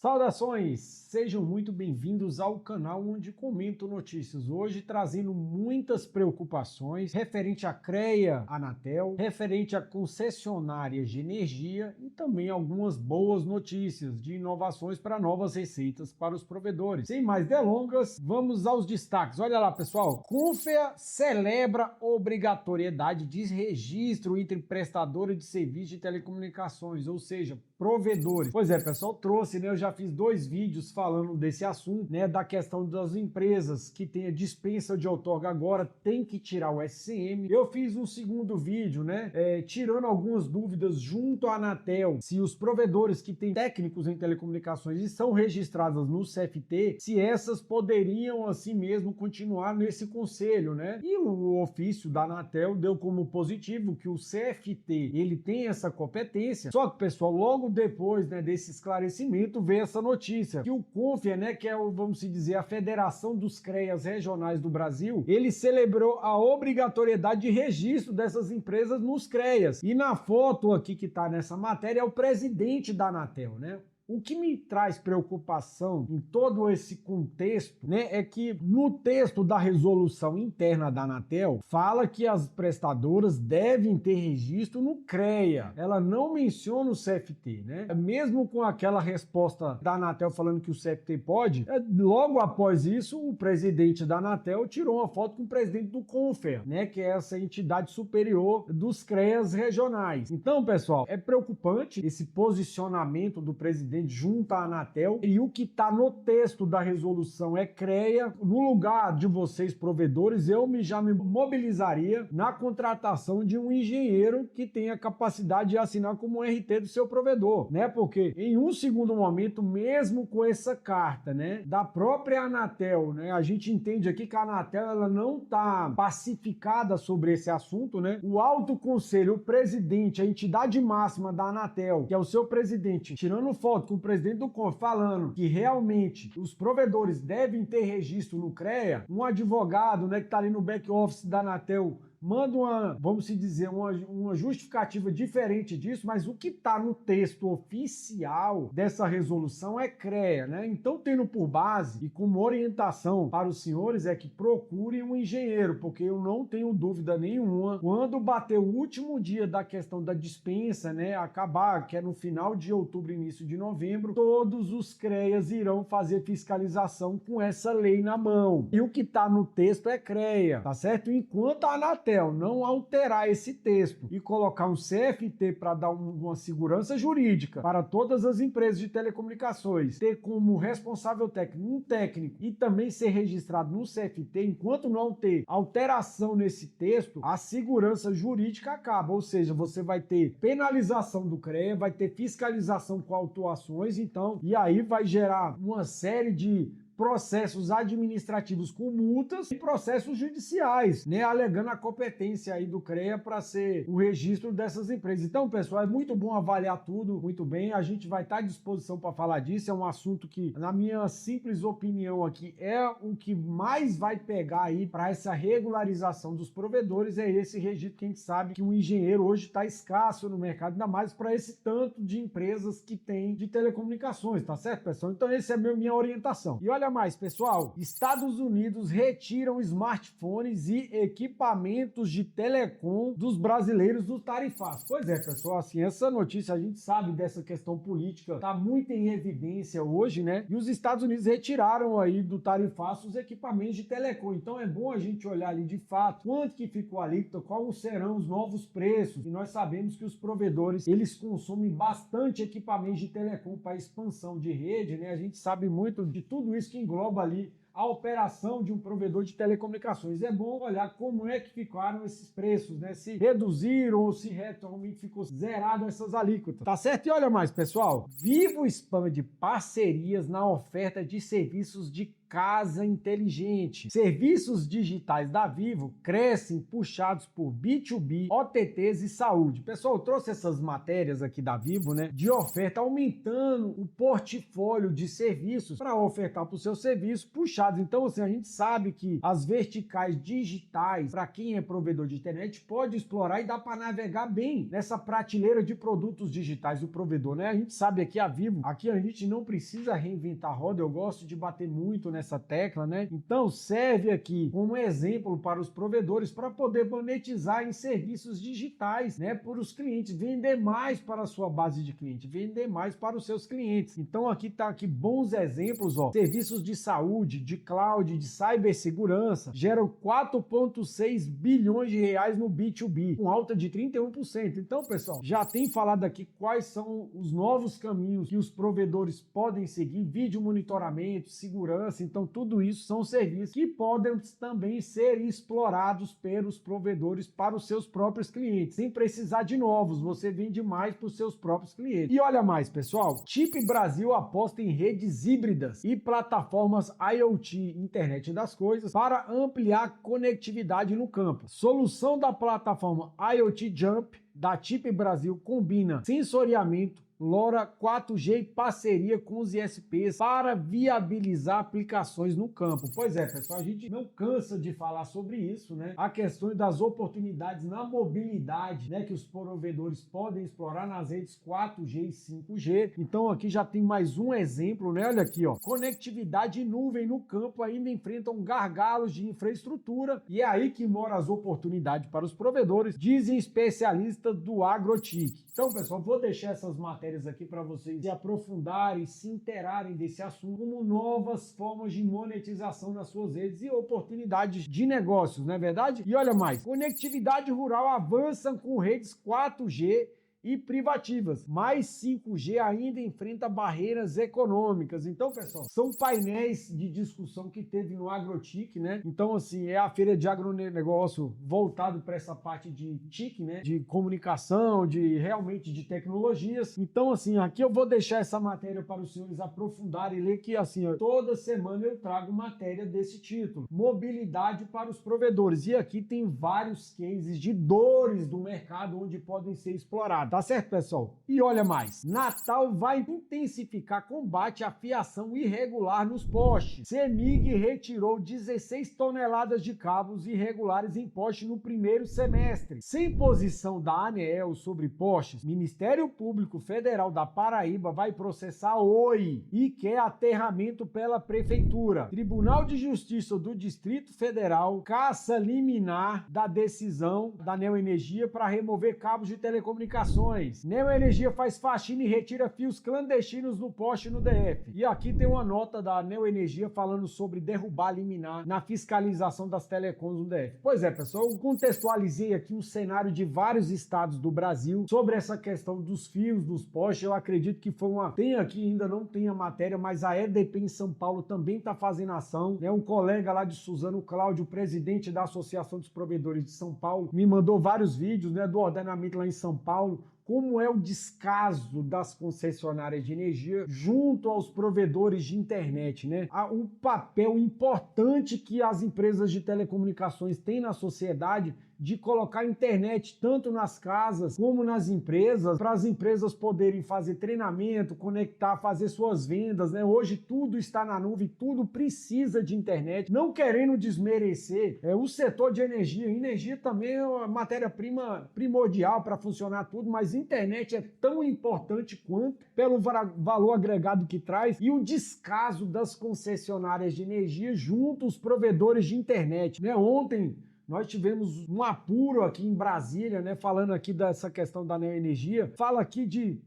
Saudações! Sejam muito bem-vindos ao canal onde comento notícias. Hoje trazendo muitas preocupações referente à CREA Anatel, referente a concessionárias de energia e também algumas boas notícias de inovações para novas receitas para os provedores. Sem mais delongas, vamos aos destaques. Olha lá, pessoal. Confea celebra obrigatoriedade de registro entre prestadores de serviço de telecomunicações, ou seja, provedores. Pois é, pessoal, trouxe, né? Eu já fiz 2 vídeos falando desse assunto, né? Da questão das empresas que tem a dispensa de outorga agora, tem que tirar o SCM. Eu fiz um segundo vídeo, né? Tirando algumas dúvidas junto à Anatel, se os provedores que têm técnicos em telecomunicações e são registradas no CFT, se essas poderiam assim mesmo continuar nesse conselho, né? E o ofício da Anatel deu como positivo que o CFT, ele tem essa competência, só que, pessoal, logo depois, né, desse esclarecimento veio essa notícia que o Confea, né, que é vamos dizer, a Federação dos CREAs Regionais do Brasil, ele celebrou a obrigatoriedade de registro dessas empresas nos CREAs. E na foto aqui que está nessa matéria é o presidente da Anatel, né? O que me traz preocupação em todo esse contexto, né, é que no texto da resolução interna da Anatel fala que as prestadoras devem ter registro no CREA. Ela não menciona o CFT, né? Mesmo com aquela resposta da Anatel falando que o CFT pode, logo após isso o presidente da Anatel tirou uma foto com o presidente do Confea, né, que é essa entidade superior dos CREAs regionais. Então, pessoal, é preocupante esse posicionamento do presidente junto à Anatel, e o que está no texto da resolução é CREA. No lugar de vocês, provedores, já me mobilizaria na contratação de um engenheiro que tenha capacidade de assinar como RT do seu provedor, né? Porque em um segundo momento, mesmo com essa carta, né, da própria Anatel, né, a gente entende aqui que a Anatel ela não está pacificada sobre esse assunto, né? O alto conselho, o presidente, a entidade máxima da Anatel, que é o seu presidente, tirando foto com o presidente do Confea falando que realmente os provedores devem ter registro no CREA, um advogado, né, que está ali no back office da Anatel manda uma, vamos dizer, uma justificativa diferente disso, mas o que está no texto oficial dessa resolução é CREA, né? Então, tendo por base e como orientação para os senhores é que procurem um engenheiro, porque eu não tenho dúvida nenhuma, quando bater o último dia da questão da dispensa, né, acabar, que é no final de outubro, início de novembro, todos os CREAs irão fazer fiscalização com essa lei na mão. E o que está no texto é CREA, tá certo? Enquanto a Anatel não alterar esse texto e colocar um CFT para dar uma segurança jurídica para todas as empresas de telecomunicações, ter como responsável técnico um técnico e também ser registrado no CFT, enquanto não ter alteração nesse texto, a segurança jurídica acaba, ou seja, você vai ter penalização do CREA, vai ter fiscalização com autuações, então, e aí vai gerar uma série de processos administrativos com multas e processos judiciais, né, alegando a competência aí do CREA para ser o registro dessas empresas. Então, pessoal, é muito bom avaliar tudo, muito bem, a gente vai estar à disposição para falar disso, é um assunto que, na minha simples opinião aqui, é o que mais vai pegar aí para essa regularização dos provedores, é esse registro que a gente sabe que o engenheiro hoje está escasso no mercado, ainda mais para esse tanto de empresas que tem de telecomunicações, tá certo, pessoal? Então, essa é a minha orientação. E olha mais, pessoal, Estados Unidos retiram smartphones e equipamentos de telecom dos brasileiros do tarifaço. Pois é, pessoal, assim, essa notícia a gente sabe dessa questão política, tá muito em evidência hoje, né? E os Estados Unidos retiraram aí do tarifaço os equipamentos de telecom. Então é bom a gente olhar ali de fato quanto que ficou a alíquota, quais serão os novos preços. E nós sabemos que os provedores, eles consomem bastante equipamentos de telecom para expansão de rede, né? A gente sabe muito de tudo isso que engloba ali a operação de um provedor de telecomunicações. É bom olhar como é que ficaram esses preços, né? Se reduziram ou se realmente ficou zerado essas alíquotas. Tá certo? E olha mais, pessoal, Vivo expande parcerias na oferta de serviços de casa inteligente. Serviços digitais da Vivo crescem puxados por B2B, OTTs e saúde. Pessoal, eu trouxe essas matérias aqui da Vivo, né, de oferta, aumentando o portfólio de serviços para ofertar para os seus serviços puxados. Então, assim, a gente sabe que as verticais digitais, para quem é provedor de internet, pode explorar e dá para navegar bem nessa prateleira de produtos digitais do provedor, né? A gente sabe aqui a Vivo, aqui a gente não precisa reinventar a roda, eu gosto de bater muito nessa tecla, né? Então serve aqui como exemplo para os provedores para poder monetizar em serviços digitais, né? Para os clientes, vender mais para a sua base de clientes, vender mais para os seus clientes. Então aqui tá aqui bons exemplos, ó. Serviços de saúde, de cloud, de cibersegurança geram 4,6 bilhões de reais no B2B, com alta de 31%. Então, pessoal, já tem falado aqui quais são os novos caminhos que os provedores podem seguir, vídeo monitoramento, segurança, então tudo isso são serviços que podem também ser explorados pelos provedores para os seus próprios clientes, sem precisar de novos, você vende mais para os seus próprios clientes. E olha mais, pessoal, Chip Brasil aposta em redes híbridas e plataformas IoT, internet das coisas, para ampliar a conectividade no campo. Solução da plataforma IoT Jump da Chip Brasil combina sensoriamento, LoRa 4G e parceria com os ISPs para viabilizar aplicações no campo. Pois é, pessoal, a gente não cansa de falar sobre isso, né? A questão das oportunidades na mobilidade, né, que os provedores podem explorar nas redes 4G e 5G. Então aqui já tem mais um exemplo, né? Olha aqui, ó. Conectividade e nuvem no campo ainda enfrentam gargalos de infraestrutura e é aí que moram as oportunidades para os provedores, dizem especialistas do AgroTIC. Então, pessoal, vou deixar essas matérias aqui para vocês se aprofundarem, se interarem desse assunto, como novas formas de monetização nas suas redes e oportunidades de negócios, não é verdade? E olha mais, conectividade rural avança com redes 4G e privativas, mas 5G ainda enfrenta barreiras econômicas. Então, pessoal, são painéis de discussão que teve no AgroTIC, né? Então, assim, é a feira de agronegócio voltado para essa parte de TIC, né? De comunicação, de realmente de tecnologias. Então, assim, aqui eu vou deixar essa matéria para os senhores aprofundarem e ler que, assim, ó, toda semana eu trago matéria desse título, mobilidade para os provedores. E aqui tem vários cases de dores do mercado onde podem ser explorados. Tá certo, pessoal? E olha mais, Natal vai intensificar combate à fiação irregular nos postes. CEMIG retirou 16 toneladas de cabos irregulares em poste no primeiro semestre. Sem posição da ANEEL sobre postes, Ministério Público Federal da Paraíba vai processar Oi e quer aterramento pela Prefeitura. Tribunal de Justiça do Distrito Federal caça liminar da decisão da Neoenergia para remover cabos de telecomunicações. Neoenergia faz faxina e retira fios clandestinos no poste no DF. E aqui tem uma nota da Neoenergia falando sobre derrubar liminar na fiscalização das telecoms no DF. Pois é, pessoal, eu contextualizei aqui um cenário de vários estados do Brasil sobre essa questão dos fios dos postes. Eu acredito que foi uma... Tem aqui, ainda não tem a matéria, mas a EDP em São Paulo também está fazendo ação. Um colega lá de Suzano, Cláudio, presidente da Associação dos Provedores de São Paulo, me mandou vários vídeos, né, do ordenamento lá em São Paulo, como é o descaso das concessionárias de energia junto aos provedores de internet, né? O papel importante que as empresas de telecomunicações têm na sociedade de colocar internet tanto nas casas como nas empresas, para as empresas poderem fazer treinamento, conectar, fazer suas vendas, né? Hoje tudo está na nuvem, tudo precisa de internet, não querendo desmerecer o setor de energia. Energia também é uma matéria-prima primordial para funcionar tudo, mas internet é tão importante quanto, pelo valor agregado que traz e o descaso das concessionárias de energia junto aos provedores de internet, né? Ontem nós tivemos um apuro aqui em Brasília, né, falando aqui dessa questão da Neoenergia, fala aqui de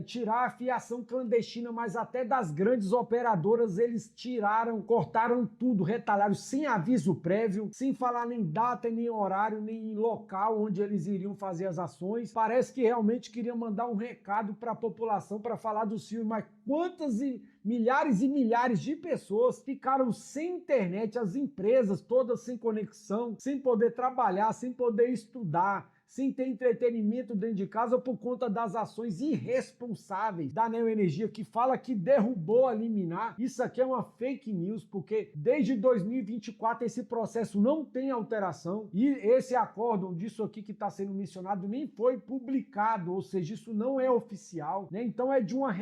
tirar a fiação clandestina, mas até das grandes operadoras eles tiraram, cortaram tudo, retalharam sem aviso prévio, sem falar nem data, nem horário, nem local onde eles iriam fazer as ações. Parece que realmente queriam mandar um recado para a população para falar do CIO, mas quantas milhares e milhares de pessoas ficaram sem internet, as empresas todas sem conexão, sem poder trabalhar, sem poder estudar, sem ter entretenimento dentro de casa por conta das ações irresponsáveis da Neoenergia, que fala que derrubou a liminar. Isso aqui é uma fake news, porque desde 2024 esse processo não tem alteração e esse acórdão disso aqui que está sendo mencionado nem foi publicado, ou seja, isso não é oficial, né? Então é de uma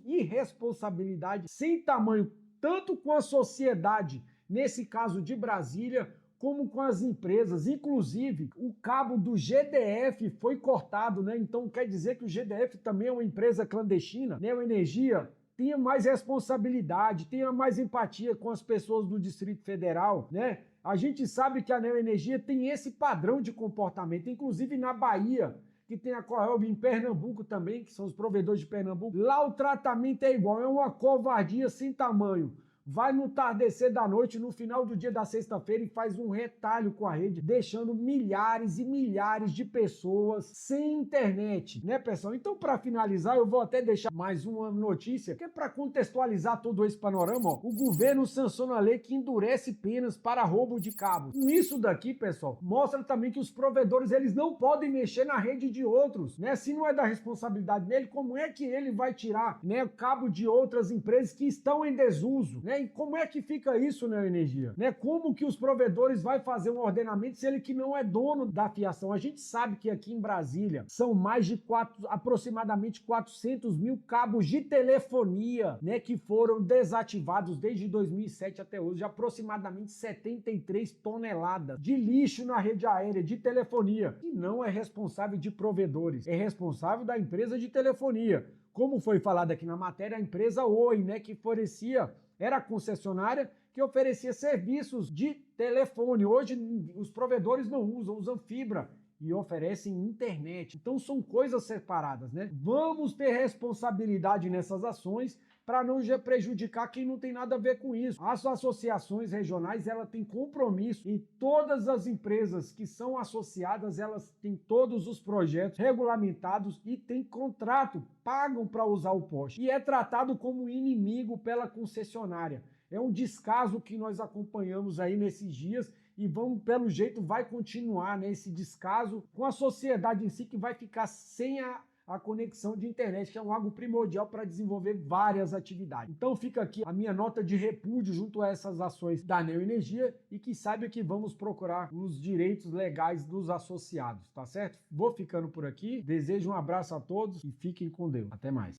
irresponsabilidade sem tamanho, tanto com a sociedade, nesse caso de Brasília, como com as empresas. Inclusive, o cabo do GDF foi cortado, né? Então quer dizer que o GDF também é uma empresa clandestina, né? A Energia tenha mais responsabilidade, tenha mais empatia com as pessoas do Distrito Federal, né? A gente sabe que a Neoenergia tem esse padrão de comportamento, inclusive na Bahia, que tem a Coelb, em Pernambuco também, que são os provedores de Pernambuco. Lá o tratamento é igual, é uma covardia sem tamanho. Vai no entardecer da noite, no final do dia da sexta-feira e faz um retalho com a rede, deixando milhares e milhares de pessoas sem internet, né, pessoal? Então, para finalizar, eu vou até deixar mais uma notícia, que é para contextualizar todo esse panorama. Ó. O governo sanciona a lei que endurece penas para roubo de cabos. Com isso daqui, pessoal, mostra também que os provedores, eles não podem mexer na rede de outros, né? Se não é da responsabilidade dele, como é que ele vai tirar, né, o cabo de outras empresas que estão em desuso, né? E como é que fica isso na Energia? Né? Como que os provedores vão fazer um ordenamento se ele que não é dono da fiação? A gente sabe que aqui em Brasília são mais de aproximadamente 400 mil cabos de telefonia, né, que foram desativados desde 2007 até hoje, aproximadamente 73 toneladas de lixo na rede aérea de telefonia, que não é responsável de provedores, é responsável da empresa de telefonia. Como foi falado aqui na matéria, a empresa Oi, né, que era a concessionária que oferecia serviços de telefone. Hoje os provedores não usam fibra e oferecem internet. Então são coisas separadas, né? Vamos ter responsabilidade nessas ações para não prejudicar quem não tem nada a ver com isso. As associações regionais, ela tem compromisso e todas as empresas que são associadas, elas têm todos os projetos regulamentados e têm contrato, pagam para usar o poste. E é tratado como inimigo pela concessionária. É um descaso que nós acompanhamos aí nesses dias e vamos, pelo jeito, vai continuar, né, esse descaso com a sociedade em si, que vai ficar sem a conexão de internet, que é algo primordial para desenvolver várias atividades. Então fica aqui a minha nota de repúdio junto a essas ações da Neoenergia e que saiba que vamos procurar os direitos legais dos associados, tá certo? Vou ficando por aqui, desejo um abraço a todos e fiquem com Deus. Até mais.